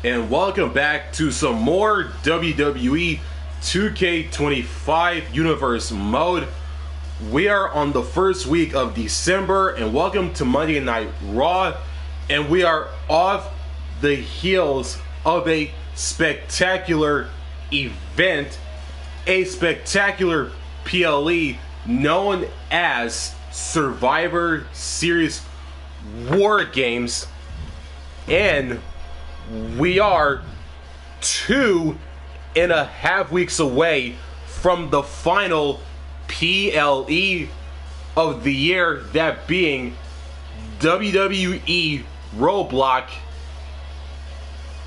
and welcome back to some more WWE 2K25 Universe mode. We are on the first week of December, and welcome to Monday Night Raw, and we are off the heels of a spectacular event, a spectacular PLE known as Survivor Series War Games, and we are 2.5 weeks away from the final PLE of the year, that being WWE Roadblock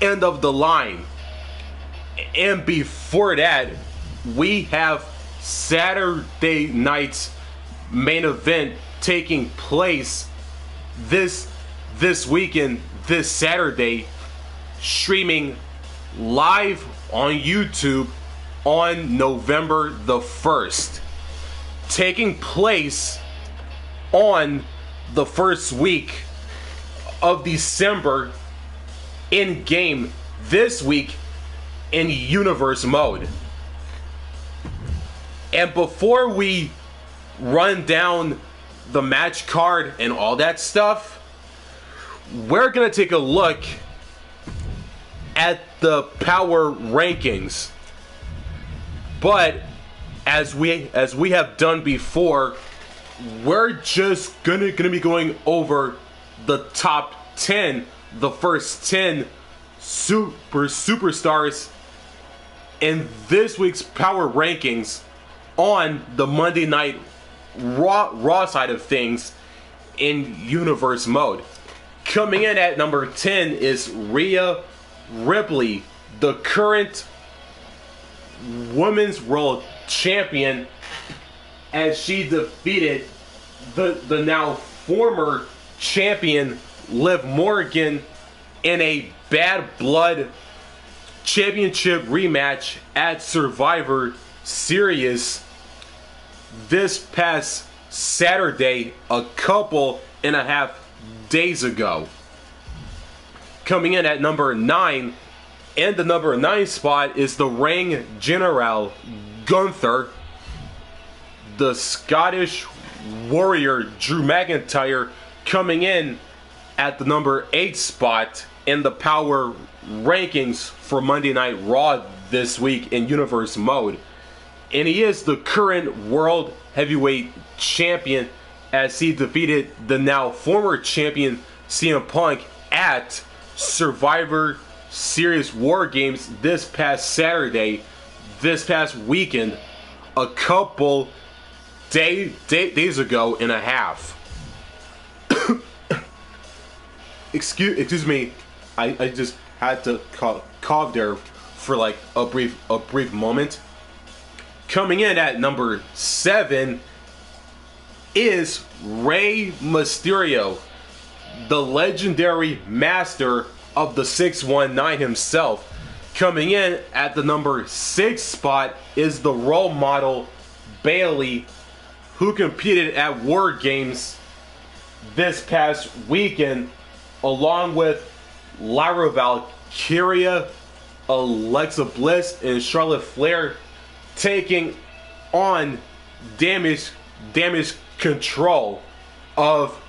End of the Line. And before that, we have Saturday night's main event taking place this weekend, this Saturday, streaming live on YouTube on November the 1st, taking place on the first week of December, in game this week in Universe mode. And before we run down the match card and all that stuff, we're gonna take a look at the power rankings. But as we have done before, we're just gonna be going over the top 10, the first 10 superstars in this week's power rankings on the Monday Night Raw side of things in Universe mode. Coming in at number 10 is Rhea Ripley, the current Women's World Champion, as she defeated the now former champion Liv Morgan in a Bad Blood Championship rematch at Survivor Series this past Saturday, a couple and a half days ago. Coming in at number 9, and the number 9 spot is the Reign General Gunther, the Scottish Warrior Drew McIntyre, coming in at the number 8 spot in the power rankings for Monday Night Raw this week in Universe mode. And he is the current World Heavyweight Champion, as he defeated the now former champion CM Punk at Survivor Series War Games this past Saturday, this past weekend, a couple days ago and a half. Excuse me, I just had to cough there for like a brief moment. Coming in at number 7 is Rey Mysterio, the legendary master of the 619 himself. Coming in at the number 6 spot is the role model Bayley, who competed at War Games this past weekend, along with Lyra Valkyria, Alexa Bliss, and Charlotte Flair, taking on damage control of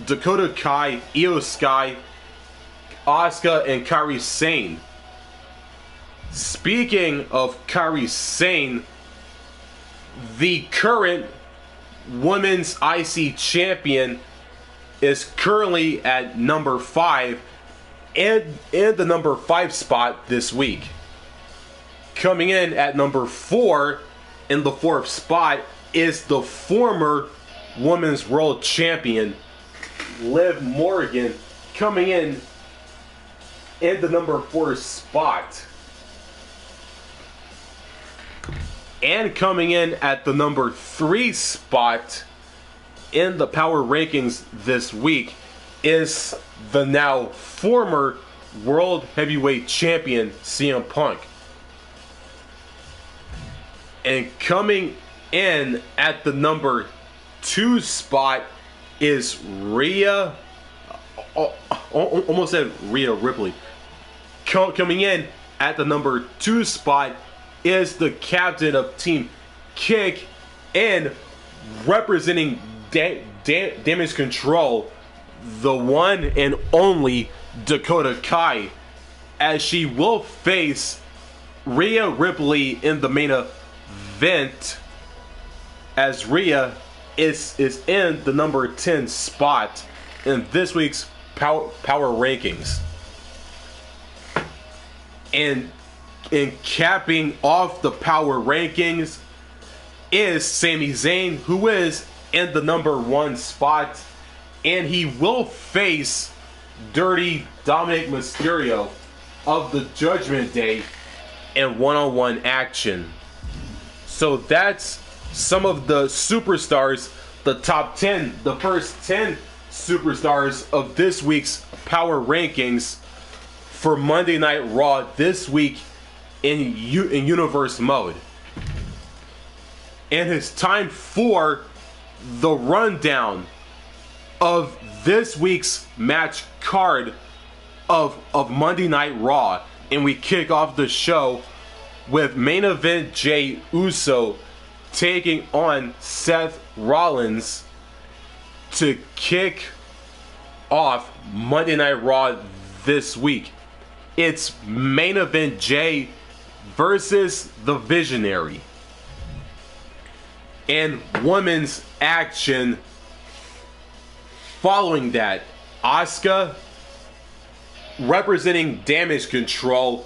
Dakota Kai, Io Sky, Asuka, and Kairi Sane. Speaking of Kairi Sane, the current Women's IC Champion is currently at number 5 and in the number 5 spot this week. Coming in at number 4 in the 4th spot is the former Women's World Champion Liv Morgan, coming in the number 4 spot. And coming in at the number 3 spot in the power rankings this week is the now former World Heavyweight Champion CM Punk. And coming in at the number 2 spot is Rhea, almost said Rhea Ripley. Coming in at the number 2 spot is the captain of Team Kick and representing Damage Control, the one and only Dakota Kai, as she will face Rhea Ripley in the main event, as Rhea is in the number 10 spot in this week's power rankings. And capping off the power rankings is Sami Zayn, who is in the number 1 spot, and he will face Dirty Dominik Mysterio of the Judgment Day in one-on-one action. So that's some of the superstars, the top 10, the first 10 superstars of this week's power rankings for Monday Night Raw this week in Universe mode. And it's time for the rundown of this week's match card of Monday Night Raw. And we kick off the show with main event Jey Uso taking on Seth Rollins to kick off Monday Night Raw this week. It's main event Jey versus the Visionary. And women's action following that, Asuka representing Damage Control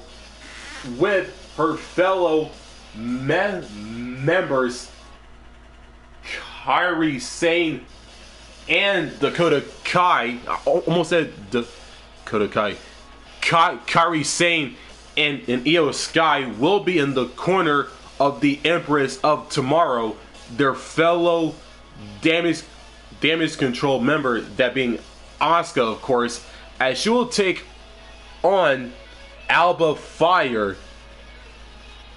with her fellow members Kairi, Sane, and Dakota Kai. I almost said Dakota Kai. Kairi, Sane, and Io Sky will be in the corner of the Empress of Tomorrow, their fellow damage control member, that being Asuka, of course, as she will take on Alba Fire.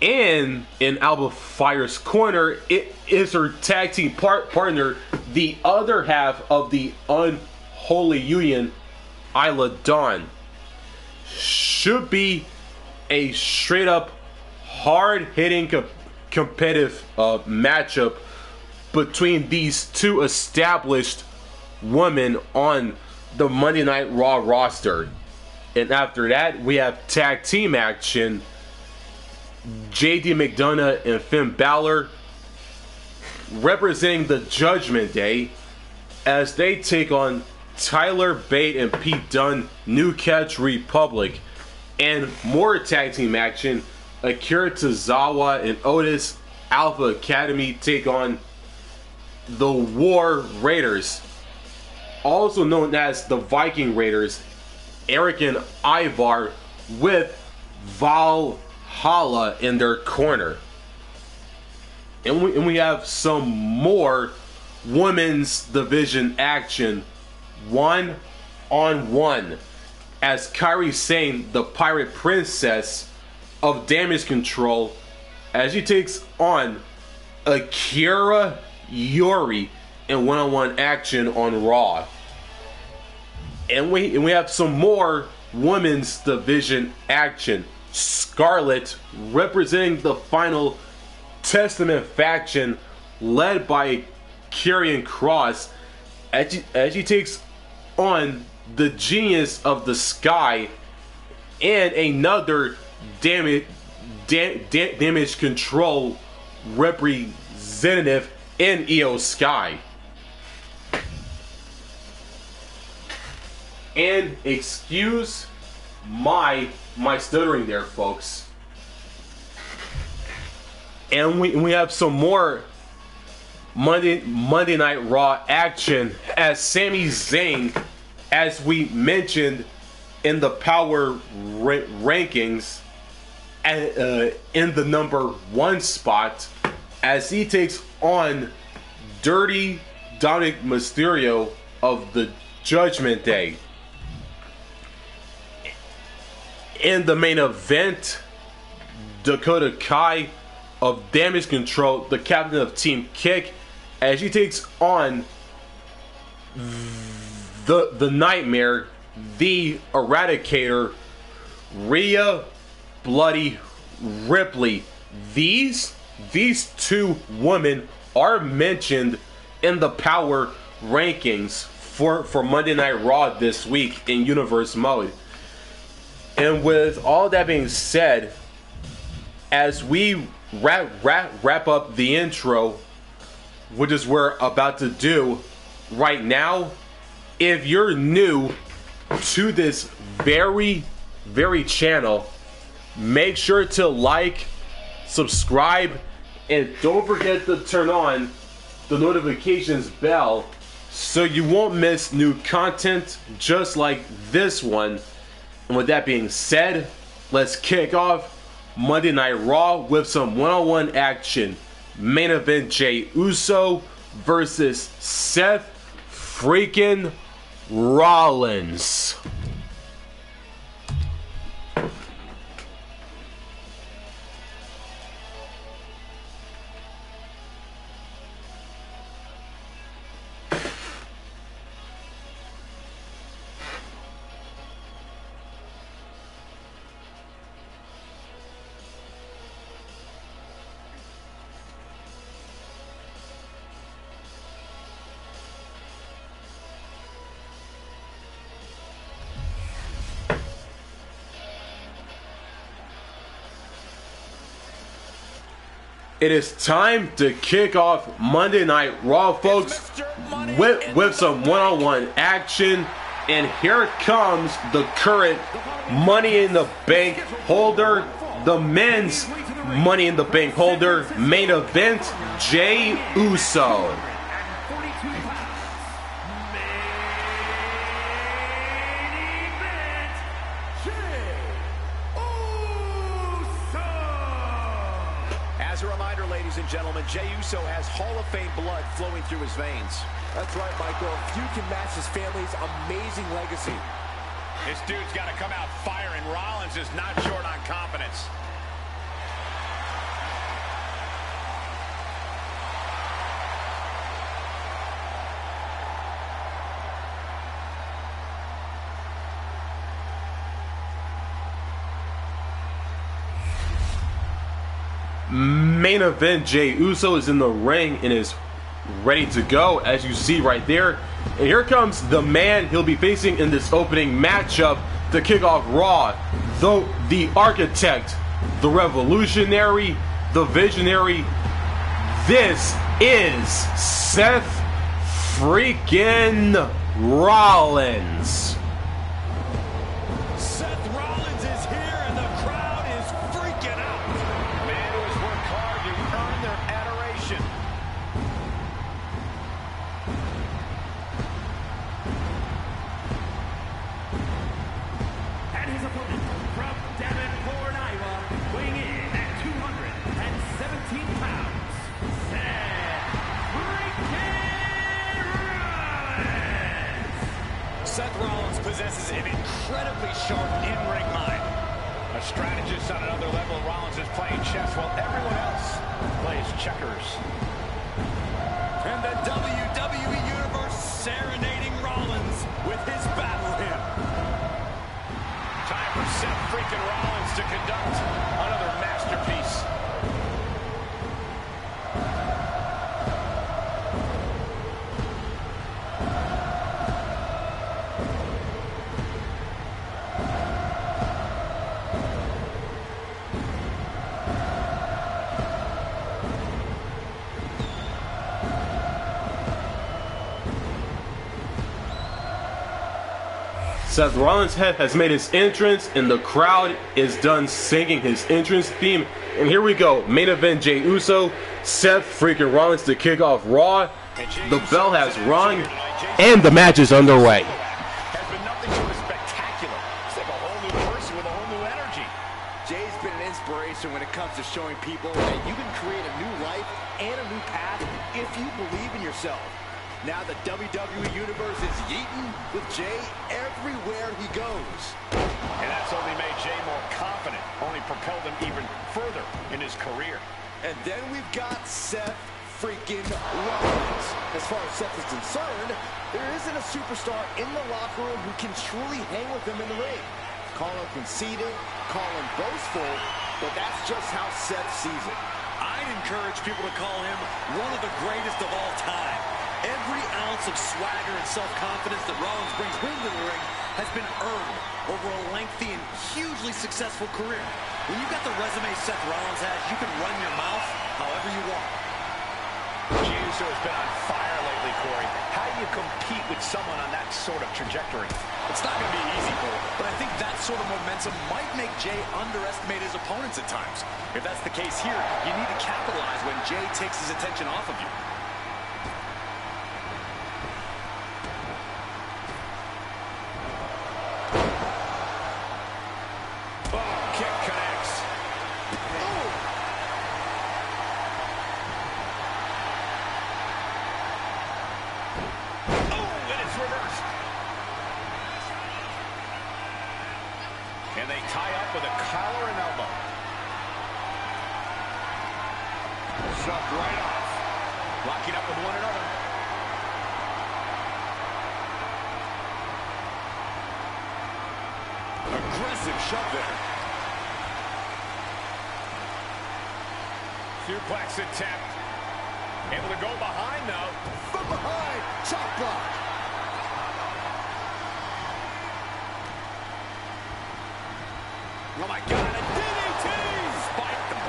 And in Alba Fire's corner, it is her tag team partner, the other half of the Unholy Union, Isla Dawn. Should be a straight up hard-hitting competitive matchup between these two established women on the Monday Night Raw roster. And after that, we have tag team action. JD McDonagh and Finn Bálor representing the Judgment Day as they take on Tyler Bate and Pete Dunne, New Catch Republic. And more tag team action. Akira Tozawa and Otis Alpha Academy take on the War Raiders, also known as the Viking Raiders, Eric and Ivar, with Valhalla in their corner. And we have some more women's division action, one-on-one, as Kairi Sane, the Pirate Princess of Damage Control, as she takes on Akira Yuri in one-on-one action on Raw. And we have some more women's division action. Scarlett representing the Final Testament faction led by Karrion Kross as she takes on the Genius of the Sky and another damage control representative in Io Sky. And excuse my stuttering there, folks. And we have some more Monday Night Raw action as Sami Zayn, as we mentioned in the power rankings, in the number 1 spot, as he takes on Dirty Dominik Mysterio of the Judgment Day. In the main event, Dakota Kai of Damage Control, the captain of Team Kick, as she takes on the Nightmare, the Eradicator, Rhea, bloody Ripley. These two women are mentioned in the power rankings for Monday Night Raw this week in Universe mode. And with all that being said, as we wrap up the intro, which is we're about to do right now, if you're new to this very channel, make sure to like, subscribe, and don't forget to turn on the notifications bell so you won't miss new content just like this one. And with that being said, let's kick off Monday Night Raw with some one-on-one action. Main event: Jey Uso versus Seth freaking Rollins. It is time to kick off Monday Night Raw, folks, with some one-on-one action. And here comes the current Money in the Bank holder, the men's Money in the Bank holder. Main event: Jey Uso. As a reminder, ladies and gentlemen, Jey Uso has Hall of Fame blood flowing through his veins. That's right, Michael. Few can match his family's amazing legacy. This dude's got to come out firing. Rollins is not short on confidence. Main event: Jey Uso is in the ring and is ready to go, as you see right there. And here comes the man he'll be facing in this opening matchup to kick off Raw. The architect, the revolutionary, the visionary. This is Seth freaking Rollins. Seth Rollins is here and the crowd is freaking out. Man who has worked hard to earn their adoration. And his opponent from Davenport, Iowa, weighing in at 217 pounds, Seth freaking Rollins. Seth Rollins possesses an incredibly sharp in-ring mind. A strategist on another level, Rollins is playing chess while everyone else plays checkers. And the WWE Universe serenading Rollins with his battle hymn. Time for Seth freaking Rollins to conduct another masterpiece. Seth Rollins has made his entrance, and the crowd is done singing his entrance theme. And here we go, main event: Jey Uso, Seth freaking Rollins to kick off Raw. The bell has rung, and the match is underway. Has been nothing short of spectacular. It's like a whole new person with a whole new energy. Jay's been an inspiration when it comes to showing people that you can create a new life and a new path if you believe in yourself. Now the WWE Universe is yeeting with Jey everywhere he goes. And that's only made Jey more confident, only propelled him even further in his career. And then we've got Seth freaking Rollins. As far as Seth is concerned, there isn't a superstar in the locker room who can truly hang with him in the ring. Call him conceited, call him boastful, but that's just how Seth sees it. I'd encourage people to call him one of the greatest of all time. Every ounce of swagger and self-confidence that Rollins brings into the ring has been earned over a lengthy and hugely successful career. When you've got the resume Seth Rollins has, you can run your mouth however you want. Jey Uso has been on fire lately, Corey. How do you compete with someone on that sort of trajectory? It's not going to be easy, Cole, but I think that sort of momentum might make Jey underestimate his opponents at times. If that's the case here, you need to capitalize when Jey takes his attention off of you. And they tie up with a collar and elbow. Shoved right off. Locking up with one another. Aggressive shove there. Suplex attempt. Able to go behind, though. From behind, chop block. Oh my God, a DDT! Spiked him.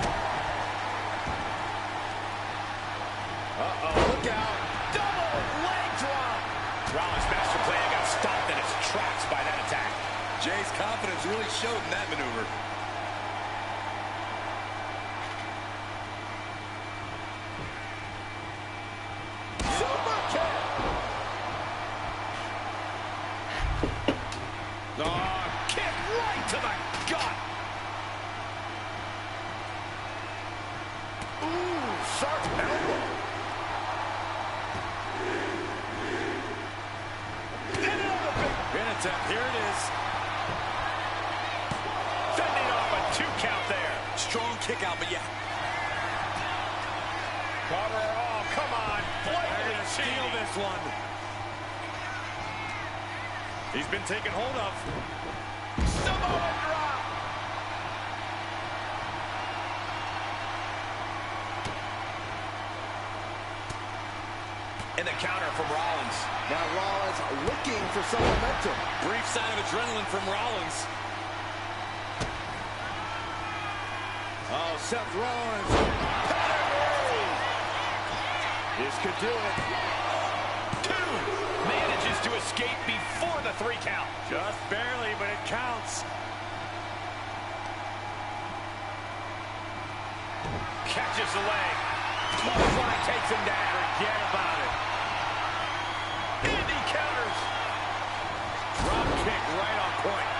Uh-oh, look out. Double leg drop. Rollins' master plan got stopped in its tracks by that attack. Jey's confidence really showed in that maneuver. Super kick. Oh, kick right to the gut. Ooh, sharp elbow. Pin attempt, here it is. Fending off a 2 count there. Strong kick out, but yeah. Cover, oh, come on. Blatantly Steal cheating. this one. He's been taken hold of. Samoa drop. And the counter from Rollins. Now Rollins looking for some momentum. Brief sign of adrenaline from Rollins. Oh, Seth Rollins. This could do it. 2. Manages to escape before the 3 count. Just barely, but it counts. Catches the leg. Clothesline takes him down. Forget about it. And he counters. Drop kick right on point.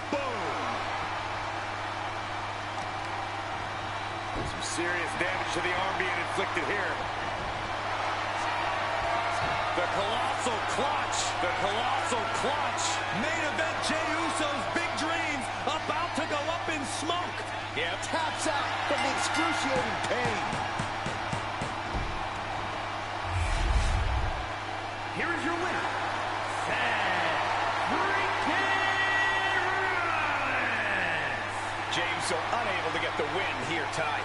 Boom. Some serious damage to the arm being inflicted here. The colossal clutch. The colossal clutch. Main event Jey Uso's big dreams about to go up in smoke. Yep. Taps out from the excruciating pain. Here is your winner, Seth Freakin Rollins. Jey Uso unable to get the win here tonight.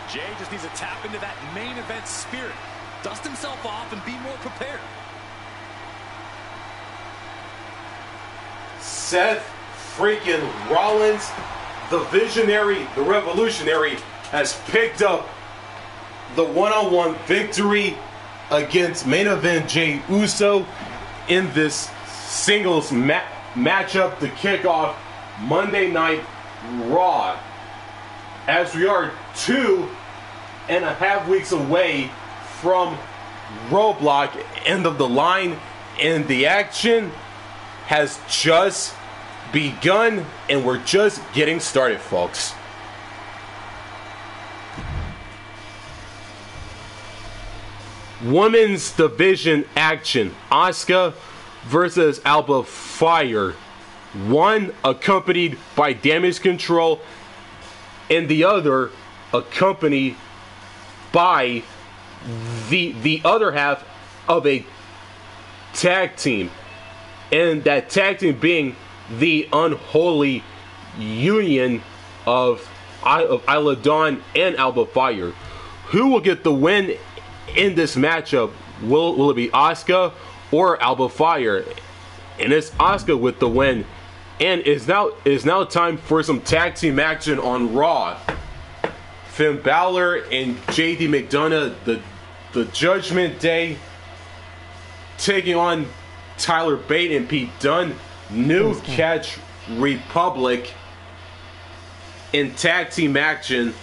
Jey just needs to tap into that main event spirit. Dust himself off and be more prepared. Seth freaking Rollins, the visionary, the revolutionary, has picked up the one-on-one victory against main event Jey Uso in this singles matchup to kick off Monday Night Raw. As we are 2.5 weeks away from Roadblock, end of the line, and the action has just begun, and we're just getting started, folks. Women's division action. Asuka versus Alba Fire. One accompanied by Damage Control, and the other accompanied by the other half of a tag team. And that tag team being the unholy union of Isla Dawn and Alba Fire. Who will get the win in this matchup? Will it be Asuka or Alba Fire? And it's Asuka with the win. And it's now time for some tag team action on Raw. Finn Bálor and JD McDonagh, the Judgment Day, taking on Tyler Bate and Pete Dunne, New Catch Republic, in tag team action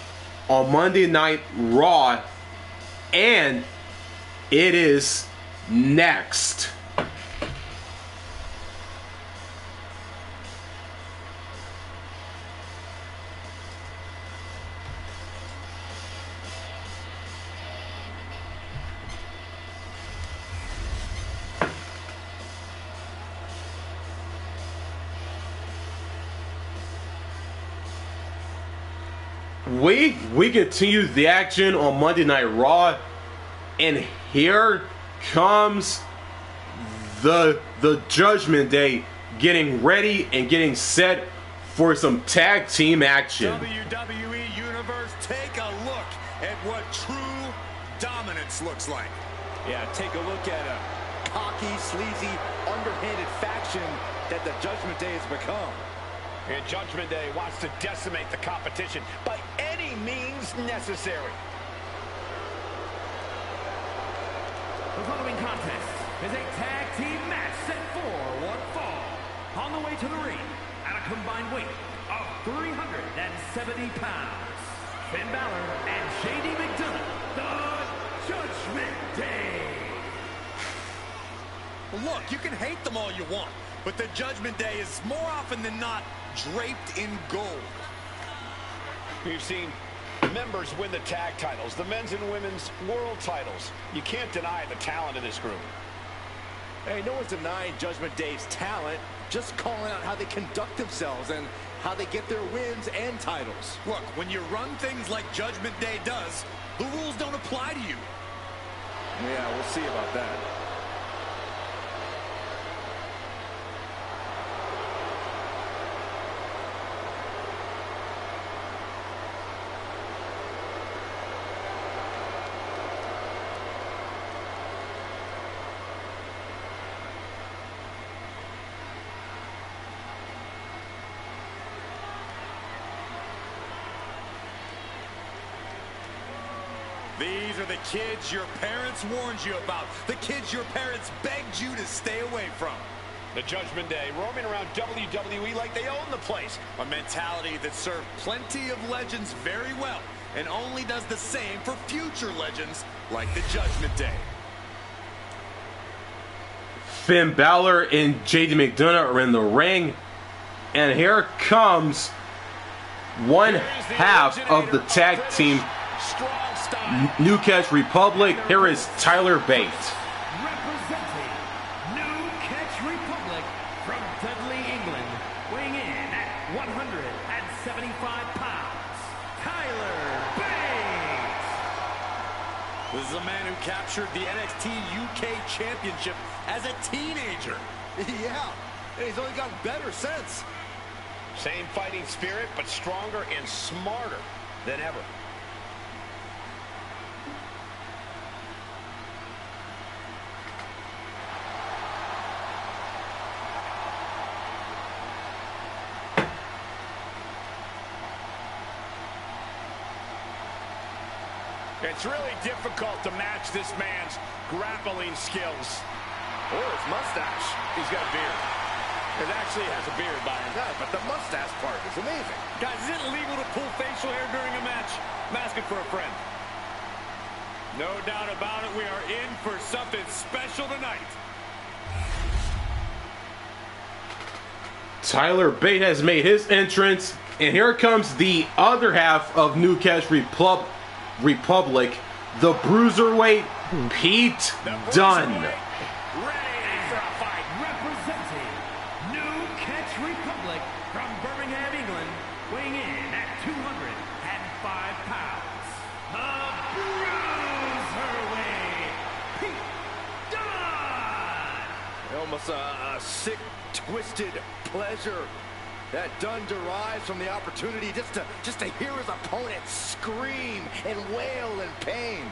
on Monday Night Raw. And it is next. We continue the action on Monday Night Raw, and here comes the Judgment Day getting ready and getting set for some tag team action. WWE Universe, take a look at what true dominance looks like. Yeah, take a look at a cocky, sleazy, underhanded faction that the Judgment Day has become. And Judgment Day wants to decimate the competition by any means necessary. The following contest is a tag team match set for one fall. On the way to the ring, at a combined weight of 370 pounds, Finn Bálor and JD McDonagh, the Judgment Day. Look, you can hate them all you want, but the Judgment Day is more often than not draped in gold. We've seen members win the tag titles, the men's and women's world titles. You can't deny the talent of this group. Hey, no one's denying Judgment Day's talent, just calling out how they conduct themselves and how they get their wins and titles. Look, when you run things like Judgment Day does, the rules don't apply to you. Yeah, we'll see about that. These are the kids your parents warned you about. The kids your parents begged you to stay away from. The Judgment Day roaming around WWE like they own the place. A mentality that served plenty of legends very well and only does the same for future legends like the Judgment Day. Finn Bálor and JD McDonagh are in the ring, and here comes one half of the tag team New Catch Republic. Here is Tyler Bate. Representing New Catch Republic from Dudley, England, weighing in at 175 pounds, Tyler Bate. This is a man who captured the NXT UK Championship as a teenager. Yeah, and he's only gotten better since. Same fighting spirit, but stronger and smarter than ever. It's really difficult to match this man's grappling skills. Or his mustache. He's got a beard. It actually has a beard by him. Yeah, but the mustache part is amazing. Guys, is it legal to pull facial hair during a match? I'm asking for a friend. No doubt about it, we are in for something special tonight. Tyler Bate has made his entrance, and here comes the other half of New Catch Republic, the Bruiserweight Pete Dunne. Ready for a fight. Representing New Catch Republic from Birmingham, England, weighing in at 205 pounds, the Bruiserweight Pete Dunne. almost a sick, twisted pleasure that Dunne derives from the opportunity just to hear his opponent scream and wail in pain.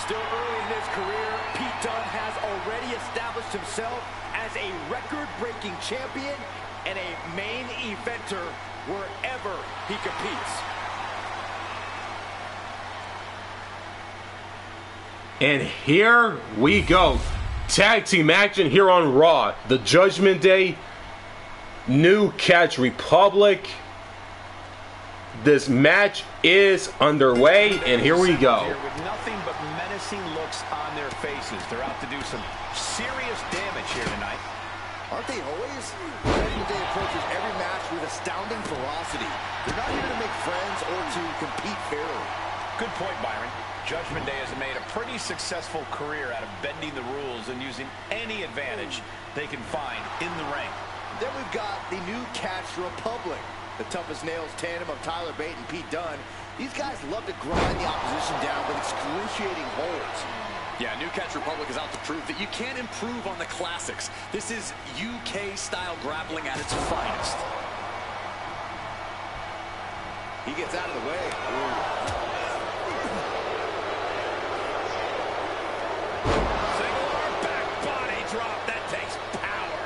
Still early in his career, Pete Dunne has already established himself as a record-breaking champion and a main eventer wherever he competes. And here we go. Tag team action here on Raw. The Judgment Day, New Catch Republic. This match is underway, and here we go. With nothing but menacing looks on their faces. They're out to do some serious damage here tonight. Aren't they always? Judgment Day approaches every match with astounding ferocity. They're not here to make friends or to compete fairly. Good point, Byron. Judgment Day has made a pretty successful career out of bending the rules and using any advantage they can find in the ring. Then we've got the New Catch Republic. The toughest nails tandem of Tyler Bate and Pete Dunne. These guys love to grind the opposition down with excruciating holds. Yeah, New Catch Republic is out to prove that you can't improve on the classics. This is UK-style grappling at its finest. He gets out of the way. Single arm back body drop. That takes power.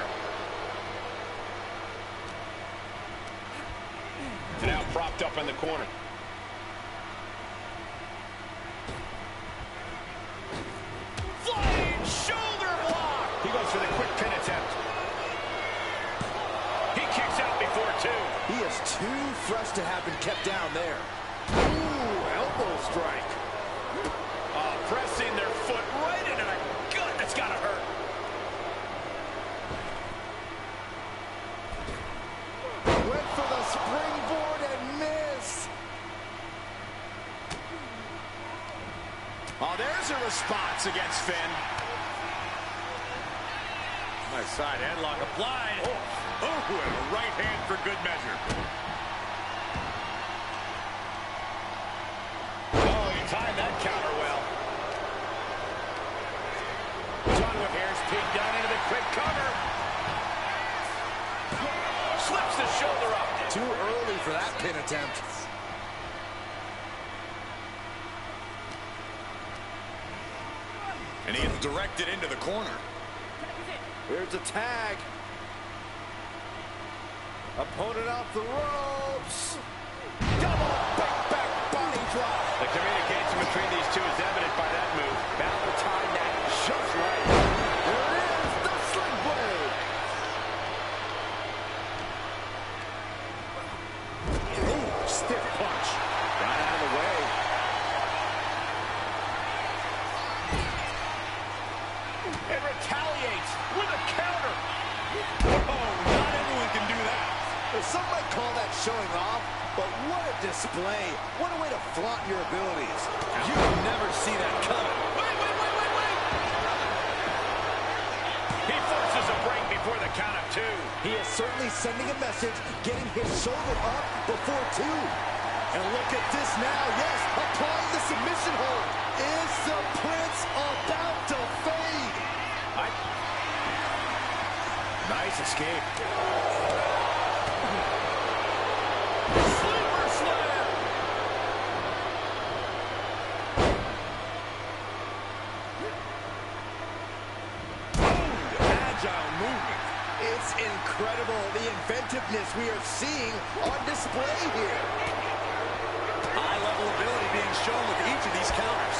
Now propped up in the corner. Flying shoulder block. He goes for the quick pin attempt. He kicks out before two. He is too fresh to have been kept down there. Ooh, elbow strike. Pressing their foot right into the gut. That's got to hurt. Went for the springboard and missed. Oh, there's a response against Finn. Nice side headlock applied. Oh, and a right hand for good measure. Oh, he timed that counter well. Dunne with here's Pete Dunne into the quick cover. Slips the shoulder up. Too early for that pin attempt. And he gets directed into the corner. Here's a tag. Opponent off the ropes. Double back body drop. The communication between these two is evident by that move. Bálor timed that just right. There it is, the sling blade. Ooh, stiff punch. Got out of the way. And retaliates with a counter. Oh, not everyone can do that. Some might call that showing off, but what a display. What a way to flaunt your abilities. You never see that coming. Wait. He forces a break before the count of two. He is certainly sending a message, getting his shoulder up before two. And look at this now, yes, applying the submission hold. Is the Prince about to fade? Nice escape. Sleeper slam. Agile movement. It's incredible the inventiveness we are seeing on display here. High-level ability being shown with each of these counters.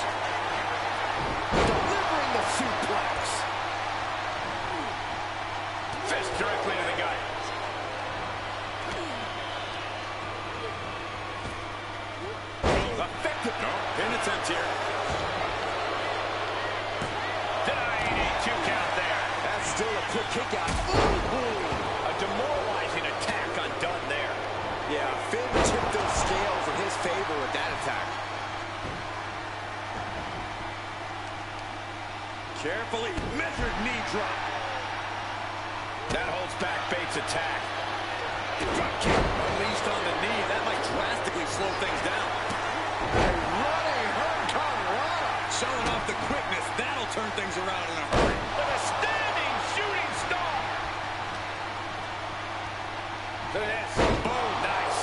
Delivering the suplex. Fist directly to the gut. Effective. No, pin attempt here. Denying a 2 count there. That's still a quick kick out. Ooh. A demoralizing attack on Dunne there. Yeah, Finn tipped those scales in his favor with that attack. Carefully measured knee drop. That holds back Bate's attack. Drop kick unleashed on the knee. That might drastically slow things down. Running hurricanrana. Showing off the quickness. That'll turn things around in a hurry. With a standing shooting star. Look at this. Boom, nice.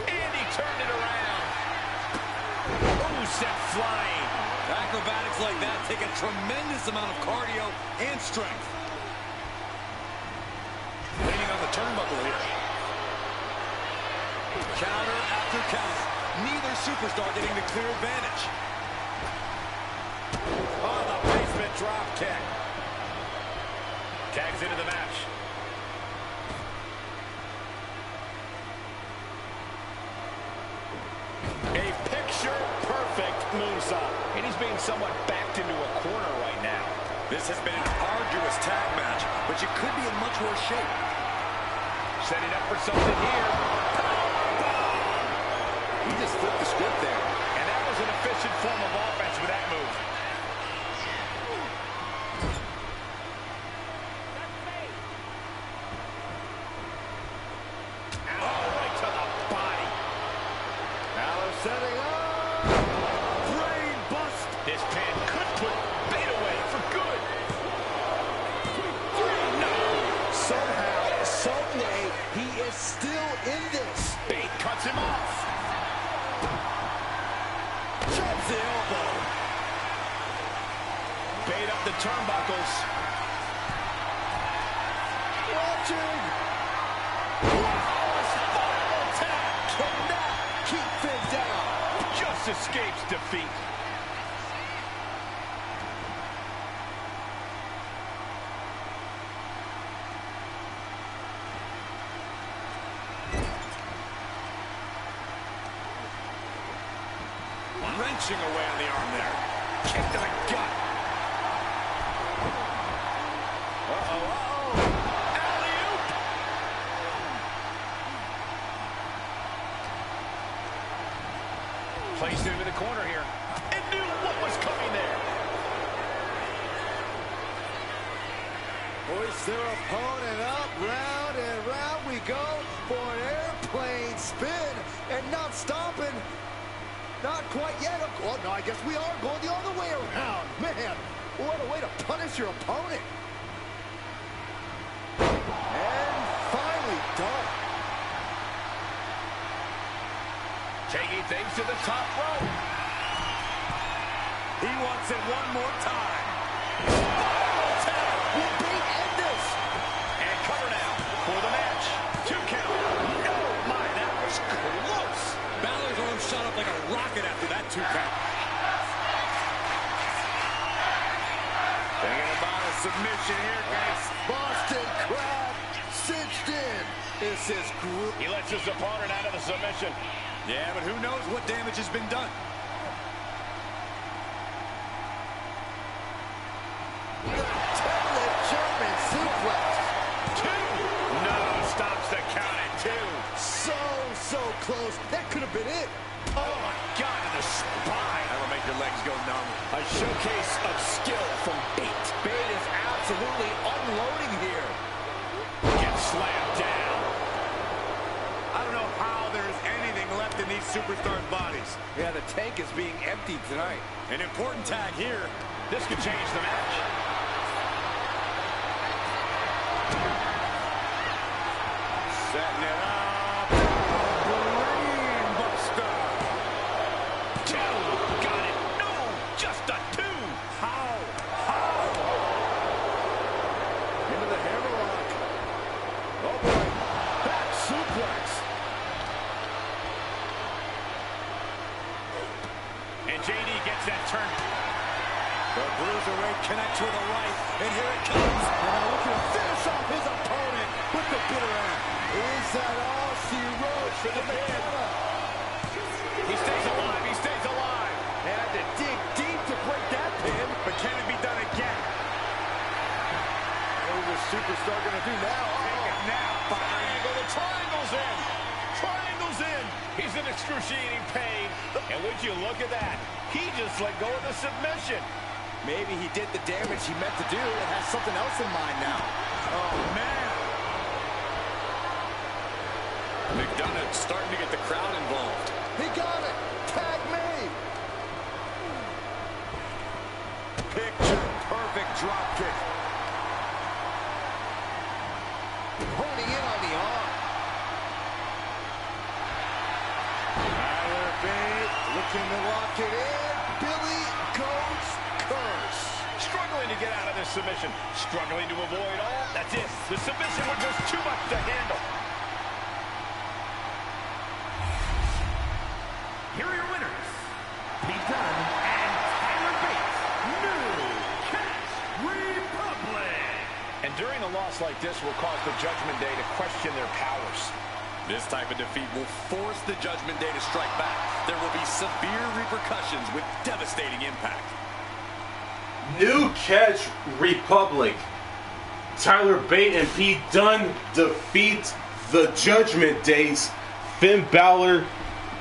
And he turned it around. Oh, Seth flying. Acrobatics like that take a tremendous amount of cardio and strength. Leaning on the turnbuckle here. Counter after counter. Neither superstar getting the clear advantage. Oh, the basement drop kick. Tags into the match. A picture-perfect moonsault. And he's being somewhat backed into a corner right now. This has been an arduous tag match, but you could be in much worse shape. Setting up for something here. He just flipped the script there. And that was an efficient form of offense with that move. Oh, right to the body. Bálor setting up. Brain bust. This pin could put Bate away for good. No. Somehow, someway, he is still in this. Bate cuts him off. Drops the elbow. Bate up the turnbuckles. Watching. Final tap. Cannot keep Finn down. Just escapes defeat. Wrenching away on the arm there. Kick to the gut. Alley-oop. Placed into the corner here. And knew what was coming there. Hoist their opponent up, round and round we go for an airplane spin, and not stopping. Not quite yet. Oh, no, I guess we are going the other way around. Man, what a way to punish your opponent. And finally done. Taking things to the top rope. He wants it one more time. Will Bate end this? And cover now for the match. 2 count. Oh, my, that was close. Bálor's arm shot up like a rocket after that 2 count. Thinking about a submission here, guys. Boston Crab cinched in. This is group. He lets his opponent out of the submission. Yeah, but who knows what damage has been done. Template German suplex. 2. No, stops the count at 2. So close. That could have been it. Oh, my God, in the spine. That'll make your legs go numb. A showcase of skill from Bate. Bate is absolutely unloading here. Gets slammed down. I don't know how there's anything left in these superstars' bodies. Yeah, the tank is being emptied tonight. An important tag here. This could change the match. Setting it up. Brain buster. 2. Got it. No, just a 2. How? Into the hammerlock. Oh, boy. Back suplex. And JD gets that turn. The Bruiserweight connects with a right, and here it comes. And now looking to finish off his opponent with the bitter end. Is that all she wrote for the McDonagh? He stays alive. He stays alive. Had to dig deep to break that pin. But can it be done again? What is this superstar going to do now? Take it now. Triangle. The triangle's in. Triangle's in. He's in a excruciating pain. And would you look at that? He just let go of the submission. Maybe he did the damage he meant to do and has something else in mind now. Oh, man. McDonagh starting to get the crowd involved. He got it. Tag me. Picture perfect drop kick. Honing in on the arm. Tyler Bate looking to lock it in. Billy goes curse. Struggling to get out of this submission. Struggling to avoid all. That's it. The submission was just too much to handle. Here are your winners, Pete Dunne and Tyler Bate, New Catch Republic. And during a loss like this will cause the Judgment Day to question their powers. This type of defeat will force the Judgment Day to strike back. There will be severe repercussions with devastating impact. New Catch Republic. Tyler Bate and Pete Dunne defeat the Judgment Days, Finn Bálor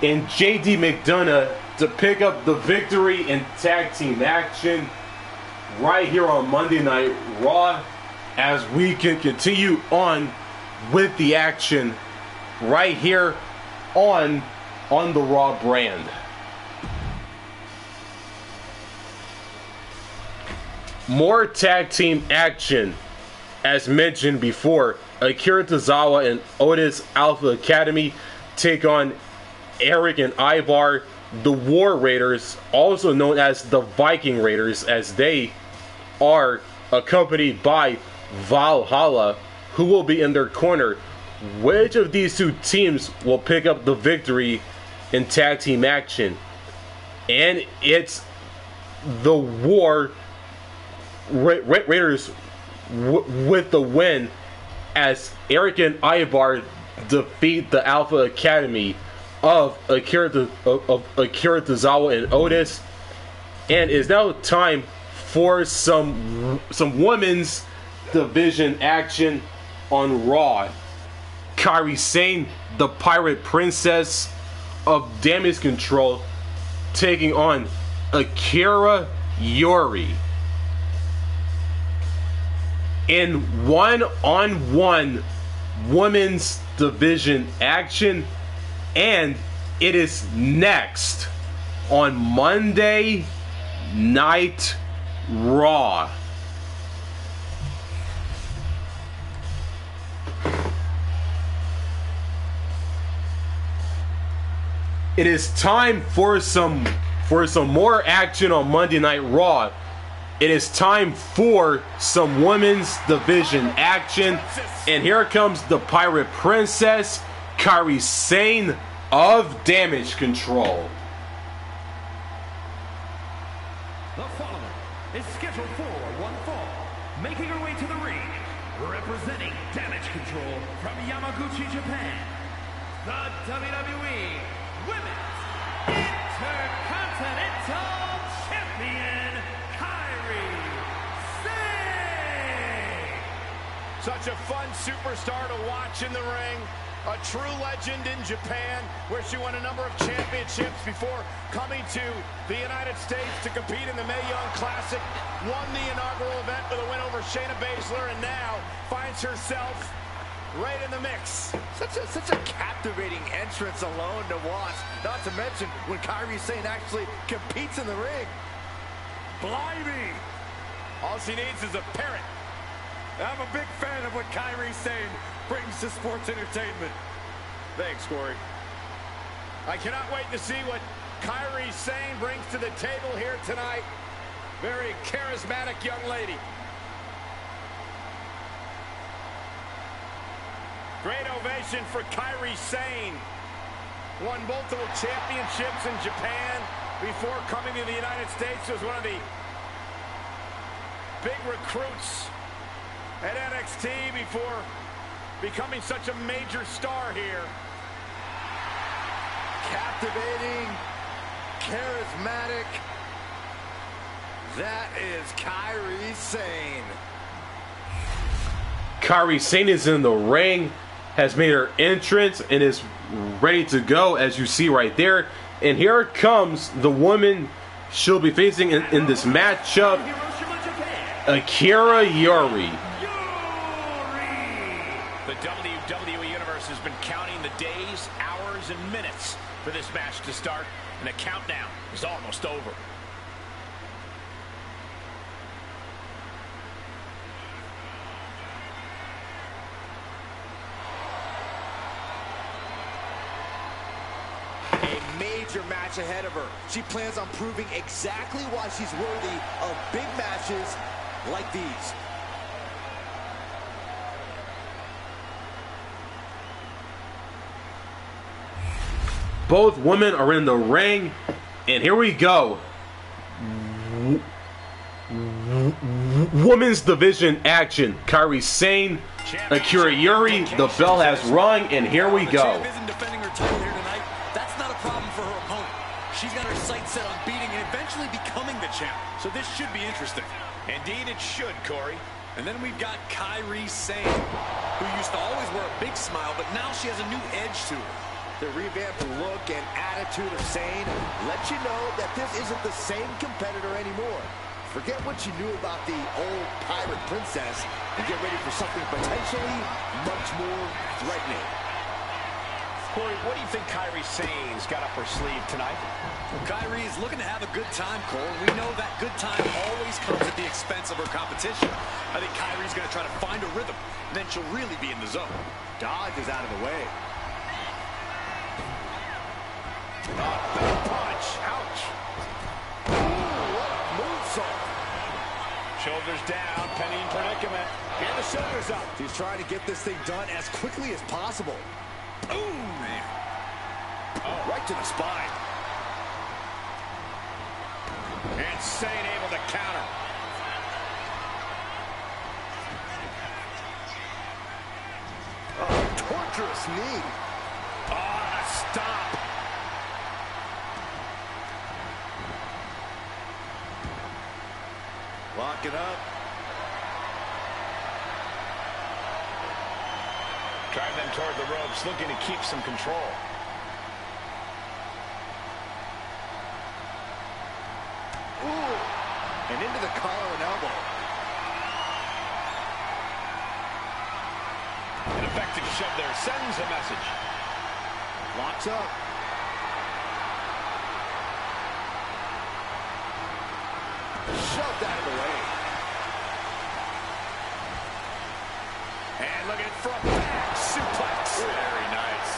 and JD McDonagh, to pick up the victory in tag team action right here on Monday Night Raw, as we can continue on with the action right here on the Raw brand. More tag team action. As mentioned before, Akira Tozawa and Otis Alpha Academy take on Eric and Ivar, the War Raiders, also known as the Viking Raiders, as they are accompanied by Valhalla, who will be in their corner. Which of these two teams will pick up the victory in tag team action? And it's the War Raiders with the win, as Eric and Ivar defeat the Alpha Academy of Akira Tozawa and Otis. And it's now time for some women's division action on Raw. Kairi Sane, the Pirate Princess of Damage Control, taking on Yuri in one-on-one women's division action. And it is next on Monday Night Raw. It is time for some more action on Monday Night Raw. It is time for some women's division action. And here comes the Pirate Princess, Kairi Sane of Damage Control. The following is scheduled for one fall, making her way to the ring, representing Damage Control from Yamaguchi, Japan, the WWE Women's Intercontinental Champion, Kairi Sane. Such a fun superstar to watch in the ring. A true legend in Japan, where she won a number of championships before coming to the United States to compete in the Mae Young Classic. Won the inaugural event with a win over Shayna Baszler, and now finds herself right in the mix. Such a captivating entrance alone to watch. Not to mention when Kairi Sane actually competes in the ring. Blimey! All she needs is a parrot. I'm a big fan of what Kairi Sane brings to sports entertainment. Thanks, Corey. I cannot wait to see what Kairi Sane brings to the table here tonight. Very charismatic young lady. Great ovation for Kairi Sane. Won multiple championships in Japan before coming to the United States. Was one of the big recruits at NXT before becoming such a major star here. Captivating, charismatic. That is Kairi Sane. Kairi Sane is in the ring, has made her entrance and is ready to go, as you see right there. And here comes the woman she'll be facing in this matchup, Akaria Yuri. The WWE Universe has been counting the days, hours, and minutes for this match to start, and the countdown is almost over. A major match ahead of her. She plans on proving exactly why she's worthy of big matches like these. Both women are in the ring, and here we go. Women's division action. Kairi, Sane, Akaria Yuri. The bell has rung, and here we go. The champ isn't defending her title here tonight. That's not a problem for her opponent. She's got her sights set on beating and eventually becoming the champ. So this should be interesting. Indeed it should, Corey. And then we've got Kairi Sane, who used to always wear a big smile, but now she has a new edge to her. The revamped look and attitude of Sane lets you know that this isn't the same competitor anymore. Forget what you knew about the old pirate princess and get ready for something potentially much more threatening. Corey, what do you think Kairi Sane's got up her sleeve tonight? Well, Kairi is looking to have a good time, Cole. We know that good time always comes at the expense of her competition. I think Kairi's going to try to find a rhythm, and then she'll really be in the zone. Dodge is out of the way. Big punch. Ouch. Ooh, what a moonsault. Shoulders down, penny predicament. And the shoulders up. She's trying to get this thing done as quickly as possible. Ooh, man. Oh, right to the spine. And Sane able to counter. Oh, torturous knee. Oh, stop. Lock it up. Drive them toward the ropes, looking to keep some control. Ooh. And into the collar and elbow. An effective shove there sends a message. Locks up. Shoved out of the way. And looking for a back suplex. Very nice.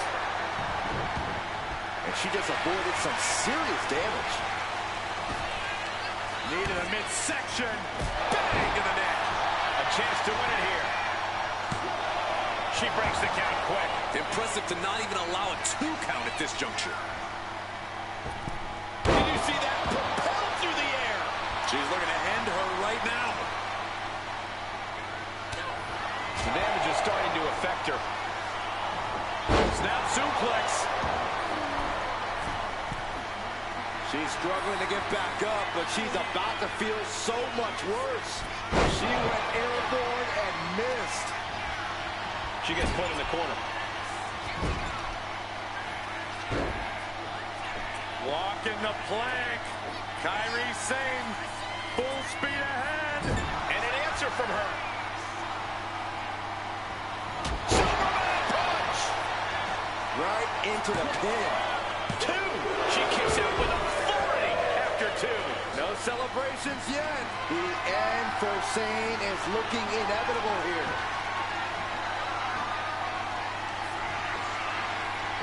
And she just avoided some serious damage. Needed a midsection. Bang to the neck. A chance to win it here. She breaks the count quick. Impressive to not even allow a 2 count at this juncture. Did you see that? Propelled through the air. She's looking to end her right now. The damage is starting to affect her. Snap suplex. She's struggling to get back up, but she's about to feel so much worse. She went airborne and missed. She gets put in the corner. Walking the plank. Kairi Sane, full speed ahead. And an answer from her. Right into the pin. 2. She kicks out with authority after 2. No celebrations yet. The end for Sane is looking inevitable here.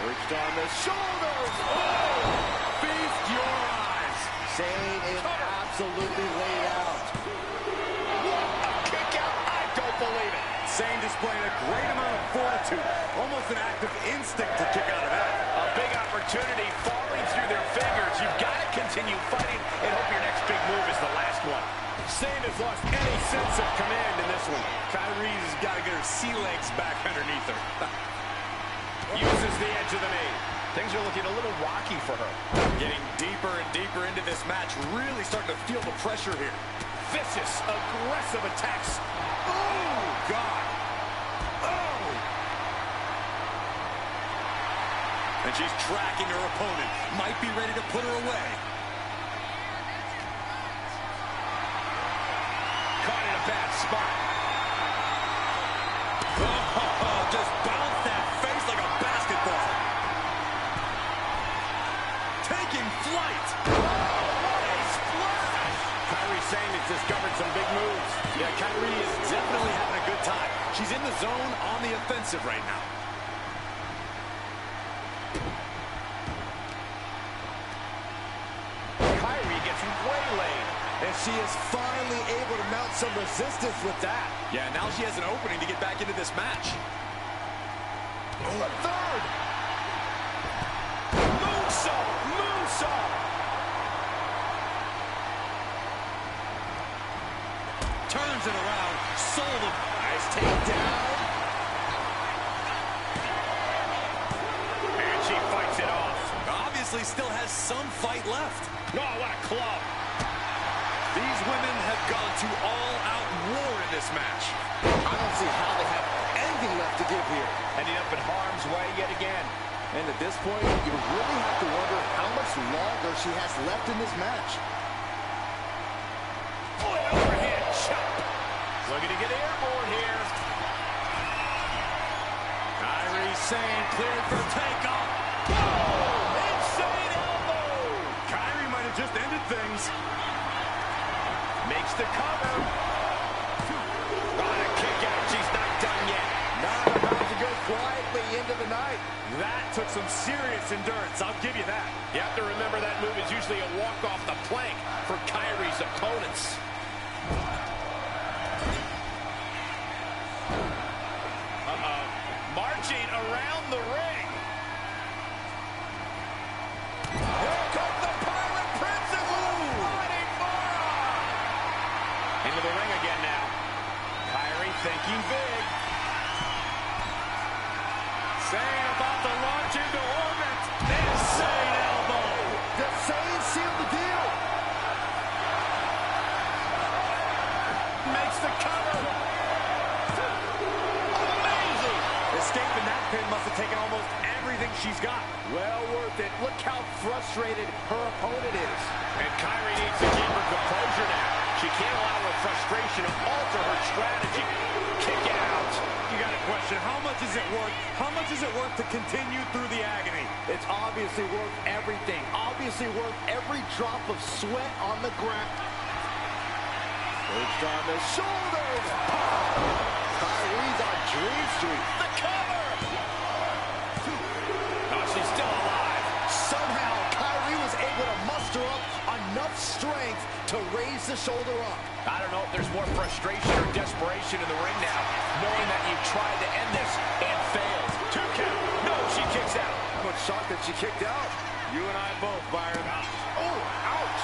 Perched on the shoulders. Oh! Feast your eyes. Sane is absolutely laid out. What a kick out. I don't believe it. Sane displaying a great amount of fortitude. Almost an act of instinct to kick out of that. A big opportunity falling through their fingers. You've got to continue fighting and hope your next big move is the last one. Sane has lost any sense of command in this one. Kairi's got to get her sea legs back underneath her. Uses the edge of the knee. Things are looking a little rocky for her. Getting deeper and deeper into this match. Really starting to feel the pressure here. Vicious, aggressive attacks. Oh, God. Oh. And she's tracking her opponent. Might be ready to put her away. Caught in a bad spot. Oh, just bounced that face like a basketball. Taking flight. Oh, what a splash. Kairi Sane has discovered some big moves. Yeah, Kairi is definitely having a good time. She's in the zone on the offensive right now. Kairi gets waylaid. And she is finally able to mount some resistance with that. Yeah, now she has an opening to get back into this match. Oh, a third. Moonsault! Moonsault! Turns it around. Sold him. Nice takedown. And she fights it off. Obviously still has some fight left. Oh, what a club. These women have gone to all-out war in this match. I don't see how they have anything left to give here. Ending up in harm's way yet again. And at this point, you really have to wonder how much longer she has left in this match. Oh, an overhead chop. Looking to get airborne here. Kairi Sane cleared for takeoff. Oh, insane elbow. Kairi might have just ended things. Makes the cover. Oh, a kick out. She's not done yet. Not about to go quietly into the night. That took some serious endurance, I'll give you that. You have to remember that move is usually a walk off the plank for Kairi's opponents. Marching around the ring. Here comes the Pirate Princess. Fighting forearm. Into the ring again now. Kairi thinking big. Sane about to launch into orbit. Insane elbow. Does Sane seal the deal? Makes the cover. Amazing. Escaping that pin must have taken almost everything she's got. Well worth it. Look how frustrated her opponent is. And Kairi needs to keep her composure now. She can't allow her frustration to alter her strategy. Kick out. You got a question. How much is it worth? How much is it worth to continue through the agony? It's obviously worth everything. Obviously worth every drop of sweat on the ground. Perched on the shoulders. Kairi's on Dream Street. The cover. Oh, she's still alive. Somehow, Kairi was able to muster up enough strength to raise the shoulder up. I don't know if there's more frustration or desperation in the ring now, knowing that you've tried to end this and failed. 2 count. No, she kicks out. I'm shocked that she kicked out. You and I both, Byron. Oh, ouch.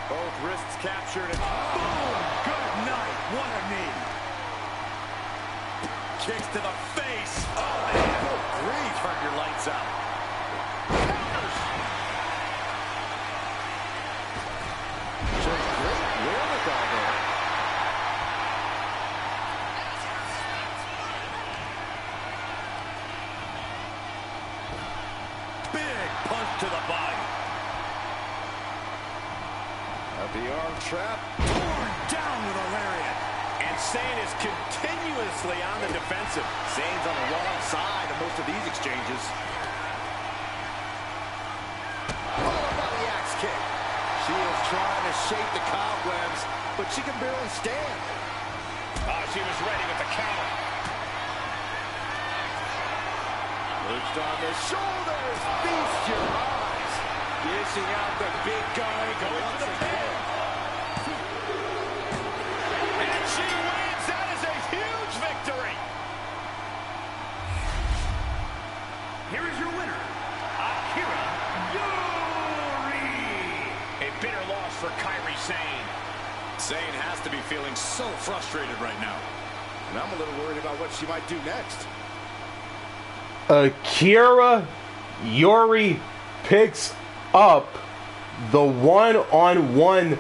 Both wrists captured and boom! Good night. What a knee. Kicks to the face. Oh, man. Good grief. Turn your lights out. Counters. Just great wherewithal there. Big punch to the body. At the arm trap. Torn down with a lariat. And Sane is continuously on the defensive. Zane's on the wrong side of most of these exchanges. Followed by the axe kick. She is trying to shake the cobwebs, but she can barely stand. Oh, she was ready with the counter. Perched on the shoulders. Feast your eyes. Dishing out the big guy. Going for the pin. And she wins. That is a huge victory. Here is your winner, Akira Yuri. A bitter loss for Kairi Sane. Sane has to be feeling so frustrated right now. And I'm a little worried about what she might do next. Akira Yuri picks up the one-on-one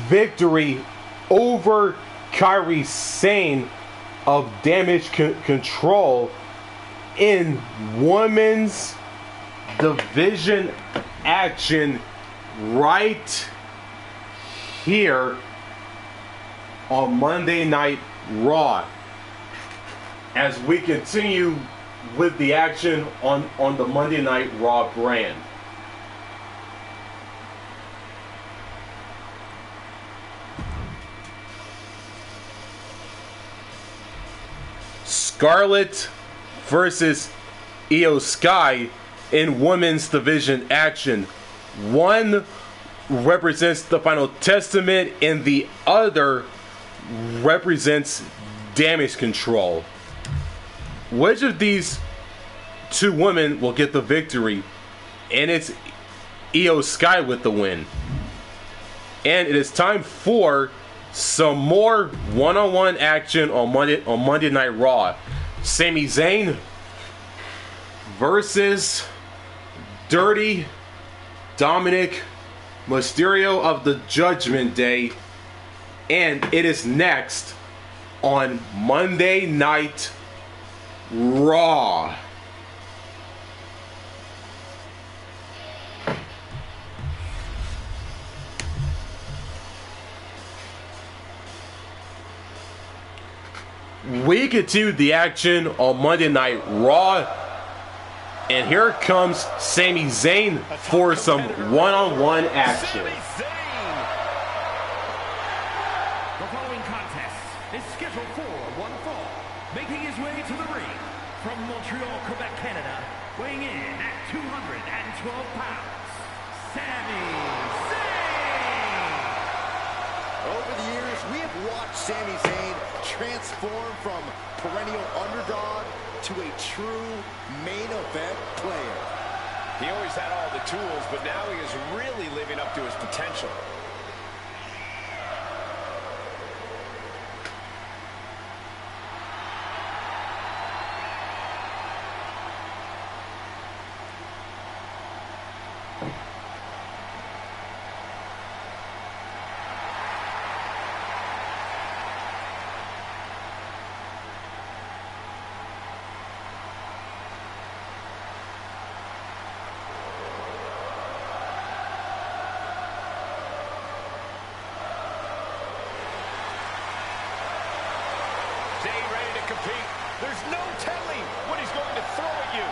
victory over Kairi Sane of Damage Control in women's division action right here on Monday Night Raw, as we continue with the action on the Monday Night Raw brand. Scarlett versus Io Sky in women's division action. One represents the Final Testament and the other represents Damage Control. Which of these two women will get the victory? And it's Io Sky with the win. And it is time for some more one-on-one action on Monday Night Raw. Sami Zayn versus Dirty Dominik Mysterio of the Judgment Day. And it is next on Monday Night Raw. We continue the action on Monday Night Raw. And here comes Sami Zayn for some one-on-one action. The following contest is scheduled for one fall. Making his way to the ring from Montreal, Quebec, Canada, weighing in at 212 pounds, Sami Zayn. Over the years, we have watched Sami Zayn transform from perennial underdog to a true main event player. He always had all the tools, but now he is really living up to his potential. Zayn ready to compete. There's no telling what he's going to throw at you.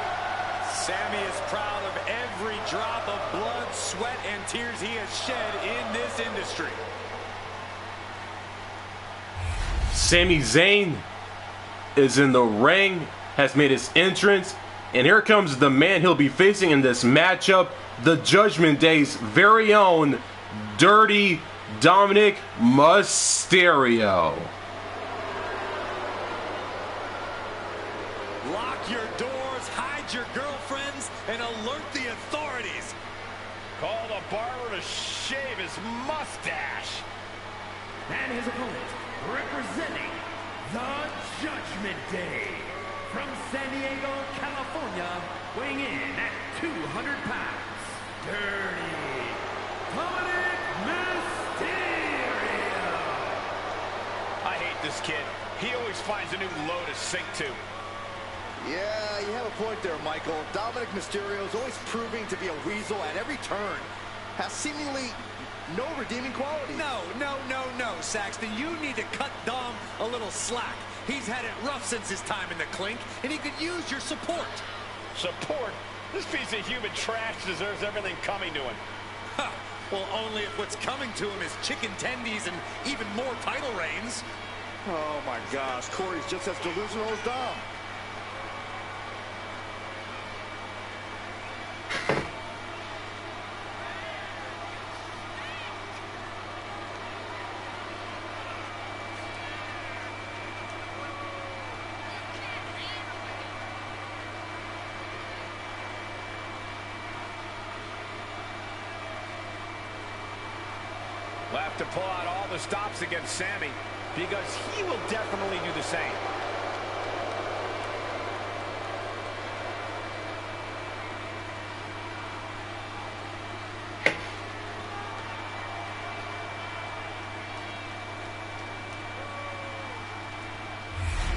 Sami is proud of every drop of blood, sweat, and tears he has shed in this industry. Sami Zayn is in the ring, has made his entrance, and here comes the man he'll be facing in this matchup, the Judgment Day's very own Dirty Dominik Mysterio. Lock your doors, hide your girlfriends, and alert the authorities. Call the barber to shave his mustache. And his opponent, representing the Judgment Day, from San Diego, California, weighing in at 200 pounds, Dirty Dominik Mysterio. I hate this kid. He always finds a new low to sink to. Yeah, you have a point there, Michael. Dominik Mysterio is always proving to be a weasel at every turn. Has seemingly no redeeming quality. No, Saxton. You need to cut Dom a little slack. He's had it rough since his time in the clink, and he could use your support. Support? This piece of human trash deserves everything coming to him. Huh. Well, only if what's coming to him is chicken tendies and even more title reigns. Oh my gosh, Corey's just as delusional as Dom. We'll have to pull out all the stops against Sami, because he will definitely do the same.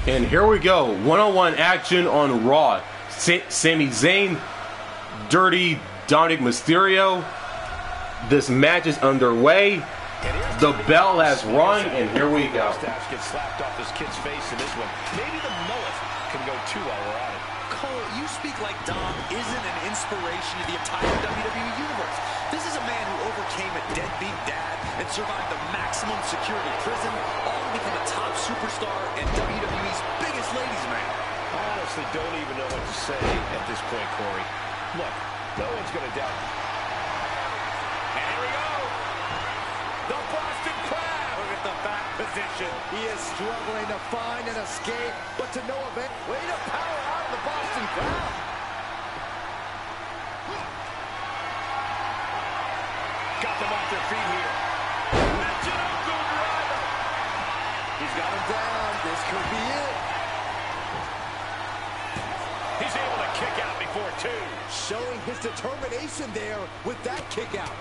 And here we go, one-on-one action on Raw. Sami Zayn, Dirty Dominik Mysterio. This match is underway. The bell has rung, and here we go. Mustache gets slapped off his kid's face in this one. Maybe the mullet can go too while we're at it. Cole, you speak like Dom isn't an inspiration to the entire WWE Universe. This is a man who overcame a deadbeat dad and survived the maximum security prison, all to become a top superstar and WWE's biggest ladies' man. I honestly don't even know what to say at this point, Corey. Look, no one's going to doubt. And here we go. The Boston Crab. Look at the back position. He is struggling to find an escape, but to no avail. Way to power out of the Boston Crab. Got them off their feet here. He's got him down. This could be it. He's able to kick out before two. Showing his determination there with that kick out.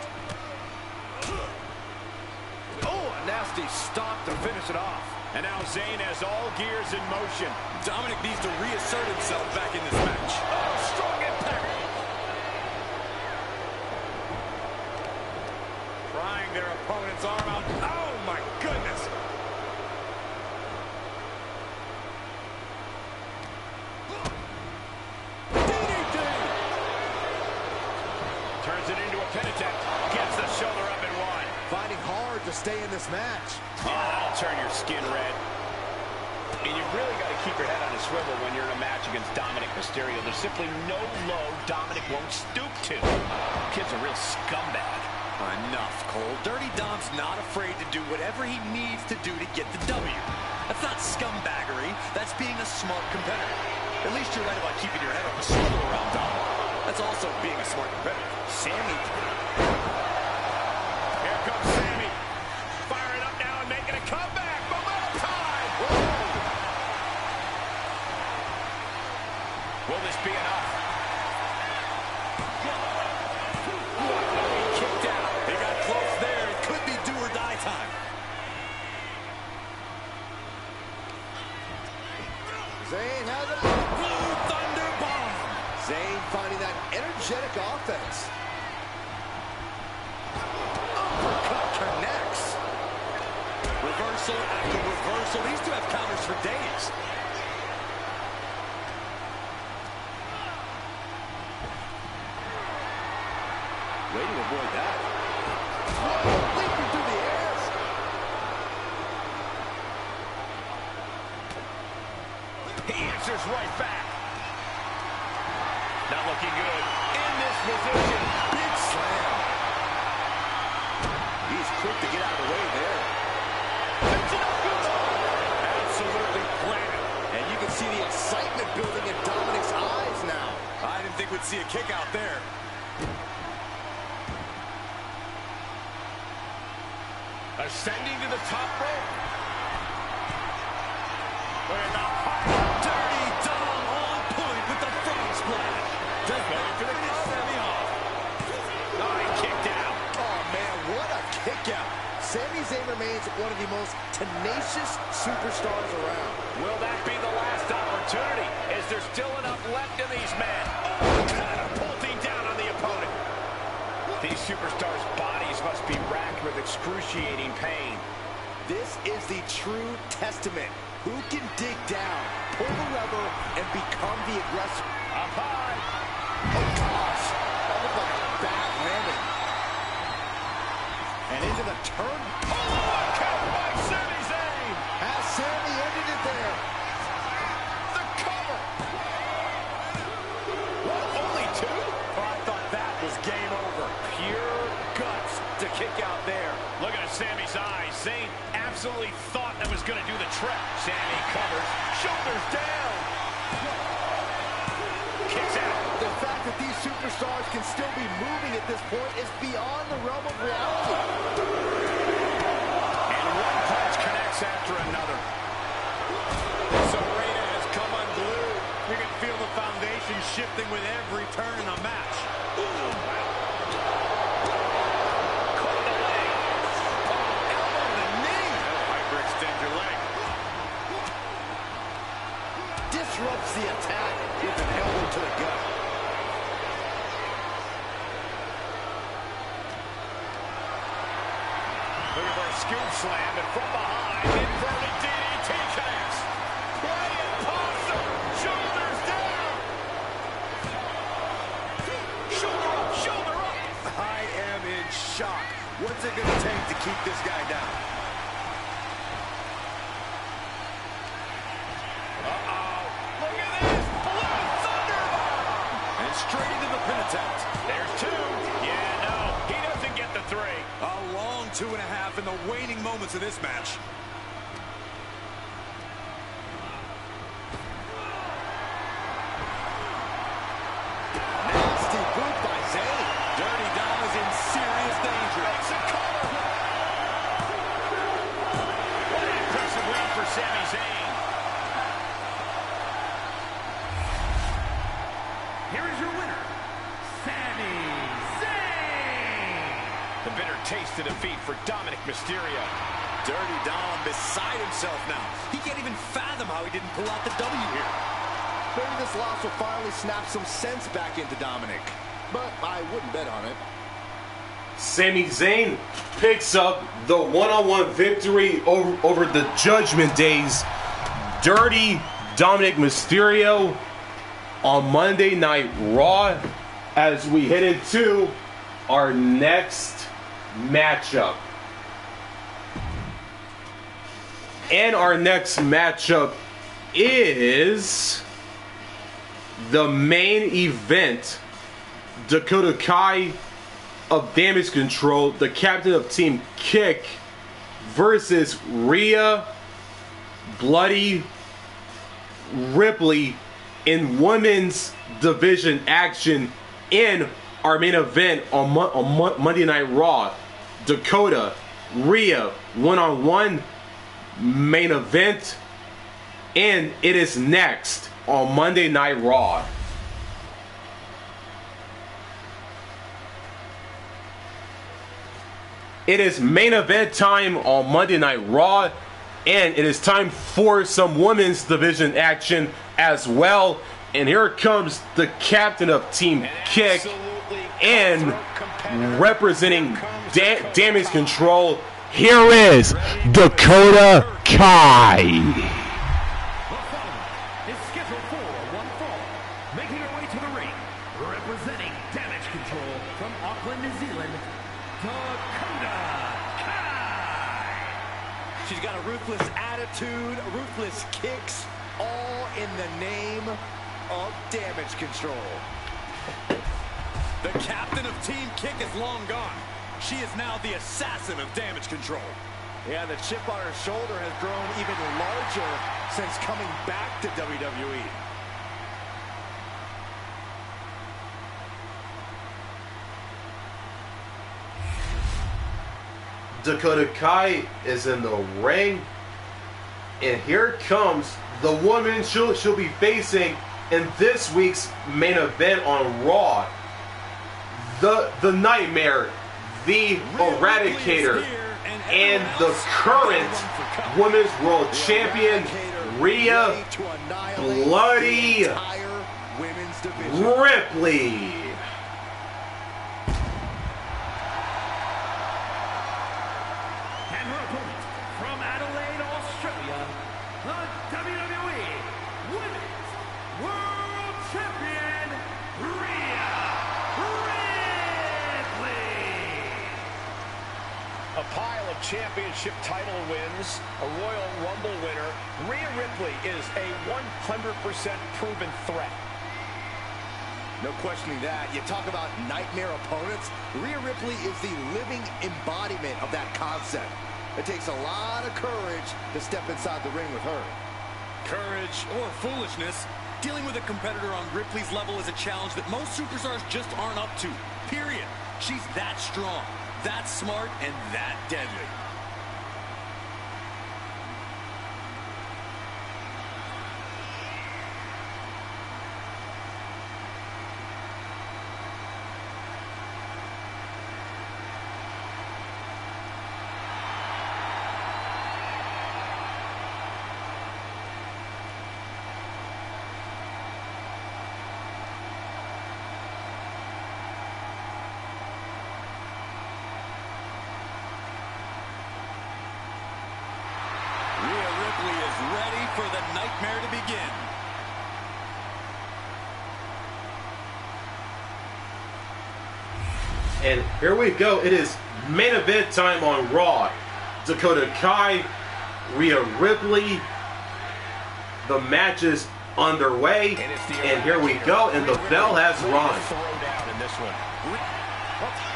Oh, a nasty stop to finish it off. And now Zayn has all gears in motion. Dominik needs to reassert himself back in this match. Oh, strong impact. Prying their opponent's arm out. Oh, my goodness. DDT. Turns it into a pin attempt. Gets the shoulder up and one. Finding hard to stay in this match. Yeah, that'll turn your skin red. And you've really got to keep your head on a swivel when you're in a match against Dominik Mysterio. There's simply no low Dominik won't stoop to. Kid's a real scumbag. Enough, Cole. Dirty Dom's not afraid to do whatever he needs to do to get the W. That's not scumbaggery. That's being a smart competitor. At least you're right about keeping your head on a swivel around Dom. That's also being a smart competitor. Sami. Here comes Sami. Firing up now and making a comeback. Momentum time. Will this be enough? He kicked out. They got close there. It could be do or die time. Zayn has it. Blue Thunder Bomb. Zayn finding that energetic offense. Uppercut connects. Reversal after reversal. These two have counters for days. Way to avoid that. Whoa, leaping through the air. He answers right back. Not looking good. In this position. Big slam. He's quick to get out of the way there. Absolutely planted. And you can see the excitement building in Dominik's eyes now. I didn't think we'd see a kick out there. Ascending to the top rope. Look at that. Dirty Dom on point with the frog splash. Just ready for the Sami off. Oh, he kicked out. Oh, man, what a kick out. Sami Zayn remains one of the most tenacious superstars around. Will that be the last opportunity? Is there still enough left in these men? Oh, catapulting down on the opponent. These superstars' bodies must be racked with excruciating pain. This is the true testament. Who can dig down, pull the lever, and become the aggressor? Up high. Oh, gosh. That looked like a bad landing. And into the turn. Oh, count by Sami Zayn. Has Sami ended it there? The cover. What, only two? Oh, I thought that was game over. Pure guts to kick out there. Looking at Sami's eyes, Zayn absolutely thought that was going to do the trick. Sami covers, shoulders down. Kicks out. The fact that these superstars can still be moving at this point is beyond the realm of reality. And one punch connects after another. This arena has come unglued. You can feel the foundation shifting with every turn in the match. Disrupts the attack with an elbow to the Looking for a scoop slam, and from behind, inverted DDT connects. Playing possum, shoulders down. Shoulder up, shoulder up. I am in shock. What's it going to take to keep this guy down? Uh-oh. Look at this. Blue Thunderbomb. And straight into the pin attempt. There's two. Yeah, no. He doesn't get the three. A long 2.5 in the waning moments of this match. Nasty boot by Zayn. Dirty Dom is in serious danger. Makes it cover. What an impressive win for Sami Zayn. Here is your winner, Sami Zayn. The bitter taste of defeat for Dominik Mysterio. Dirty Dom beside himself now. He can't even fathom how he didn't pull out the W here. Maybe this loss will finally snap some sense back into Dominik. But I wouldn't bet on it. Sami Zayn picks up the one-on-one victory over the Judgment Day's Dirty Dominik Mysterio on Monday Night Raw as we head into our next matchup. And our next matchup is the main event. Dakota Kai of Damage Control, the captain of Team Kick, versus Rhea, Bloody, Ripley in women's division action in our main event on Monday Night Raw. Dakota, Rhea, one-on-one main event, and it is next on Monday Night Raw. It is main event time on Monday Night Raw, and it is time for some women's division action as well. And here comes the captain of Team Kick and representing Damage Control. Here is Dakota Kai. The following is scheduled for one fall. Making her way to the ring, representing Damage Control from Auckland, New Zealand, Dakota Kai. She's got a ruthless attitude, ruthless kicks, all in the name of Damage Control. The captain of Team Kick is long gone. She is now the assassin of Damage Control. Yeah, the chip on her shoulder has grown even larger since coming back to WWE. Dakota Kai is in the ring, and here comes the woman she'll be facing in this week's main event on Raw. The Nightmare, the Eradicator, and the current Women's World Champion, Rhea Bloody Ripley. And her opponent from Adelaide, Australia, the WWE Women's World Champion, Rhea Ripley. A pile of championship title wins, a Royal Rumble winner, Rhea Ripley is a 100% proven threat. No questioning that. You talk about nightmare opponents. Rhea Ripley is the living embodiment of that concept. It takes a lot of courage to step inside the ring with her. Courage or foolishness, dealing with a competitor on Ripley's level is a challenge that most superstars just aren't up to. Period. She's that strong, that smart, and that deadly. And here we go. It is main event time on Raw. Dakota Kai, Rhea Ripley. The match is underway. And here we go. And the bell has rung.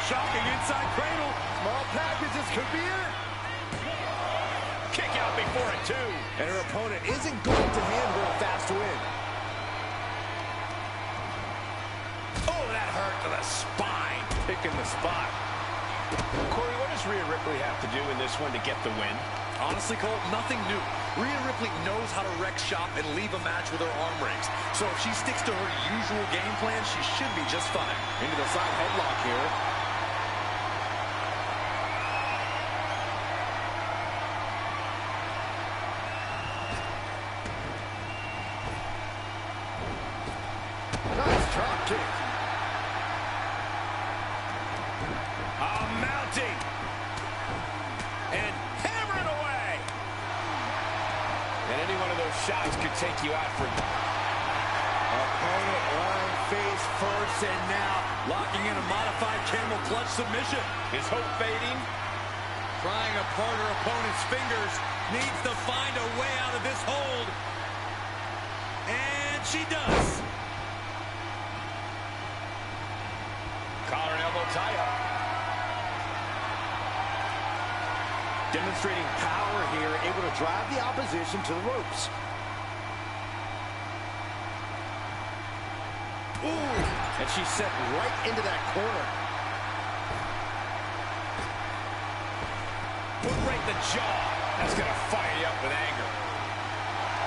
Shocking inside cradle. Small packages could be it. Kick out before it, too. And her opponent isn't going to hand her a fast win. Oh, that hurt to the spine. Picking the spot. Corey, what does Rhea Ripley have to do in this one to get the win? Honestly, Cole, nothing new. Rhea Ripley knows how to wreck shop and leave a match with her arm breaks. So if she sticks to her usual game plan, she should be just fine. Into the side headlock here. Nice drop kick. Mounting. And hammering away. And any one of those shots could take you out for... Opponent lying face first, and now Locking in a modified camel clutch submission. Is hope fading? Prying apart her opponent's fingers. Needs to find a way out of this hold. And she does. Collar and elbow tie-up. Demonstrating power here, able to drive the opposition to the ropes. Ooh, and she's set right into that corner. Foot right in the jaw. That's going to fire you up with anger.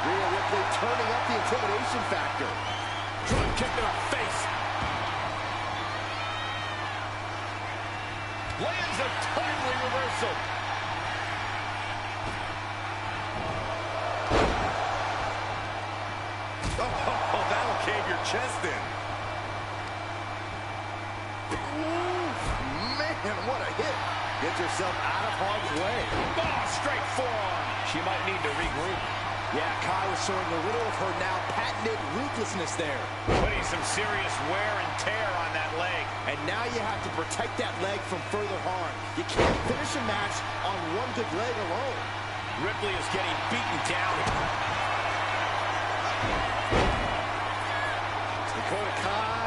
Rhea Ripley turning up the intimidation factor. Drop kick to her face. Lands a timely reversal. Oh, that'll cave your chest in. Ooh, man, what a hit. Gets herself out of harm's way. Oh, straight forearm. She might need to regroup. Yeah, Kai was showing a little of her now patented ruthlessness there. Putting some serious wear and tear on that leg. And now you have to protect that leg from further harm. You can't finish a match on one good leg alone. Ripley is getting beaten down. Dakota Kai.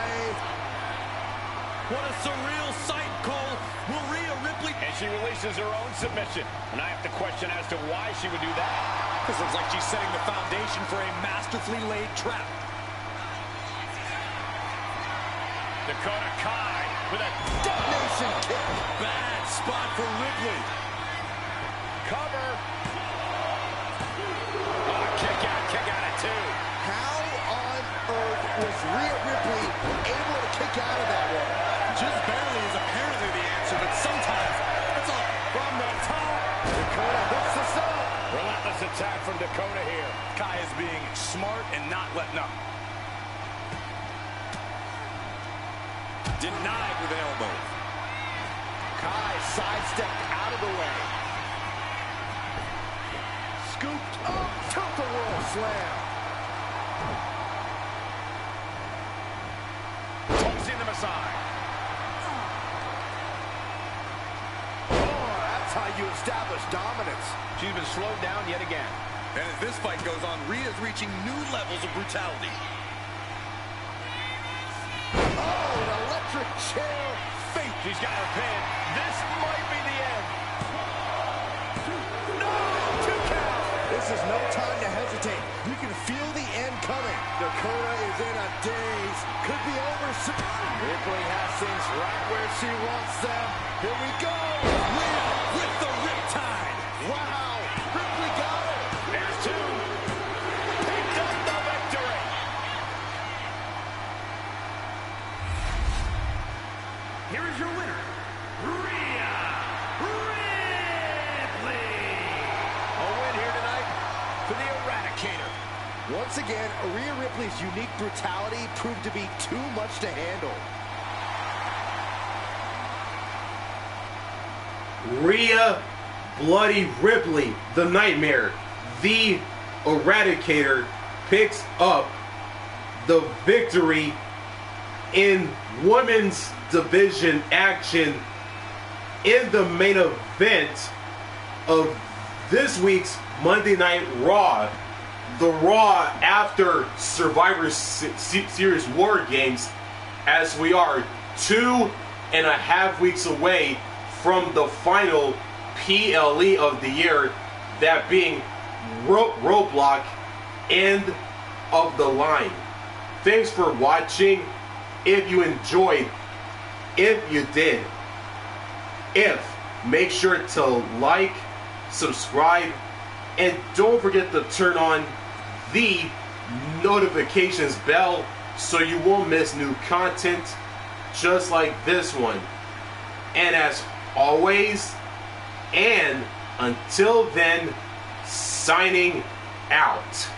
What a surreal sight, Cole. Will Rhea Ripley... And she releases her own submission. And I have to question as to why she would do that. This looks like she's setting the foundation for a masterfully laid trap. Dakota Kai with a Domination kick. Bad spot for Ripley. cover. Oh, kick out at two. How on earth was Rhea Ripley able to kick out of that one? Just barely is apparently the answer, but sometimes it's all from the top. Dakota hooks us up. Relentless attack from Dakota here. Kai is being smart and not letting up. Denied with an elbow. Kai sidestepped out of the way. Scooped up, tilt-a-whirl slam. Tossing them aside. Oh, that's how you establish dominance. She's been slowed down yet again. And as this fight goes on, Rhea's reaching new levels of brutality. Oh, an electric chair. Fate, she's got her pin. This might be the end. No, 2 count. This is no time to hesitate. You can feel the end coming. Dakota is in a daze. Could be over soon. Ripley has things right where she wants them. Here we go. Rhea with the riptide. Wow, Ripley got it. There's two. Picked up the victory. Here is your winner, Rhea Ripley. A win here tonight for the Eradicator. Once again, Rhea Ripley's unique brutality proved to be too much to handle. Rhea Bloody Ripley, the Nightmare, the Eradicator, picks up the victory in women's division action in the main event of this week's Monday Night Raw. The Raw after Survivor Series War Games, as we are 2.5 weeks away from the final PLE of the year, that being Roadblock, end of the line. Thanks for watching. If you enjoyed, if you did, make sure to like, subscribe, and don't forget to turn on the notifications bell so you won't miss new content just like this one. And as always, and until then, signing out.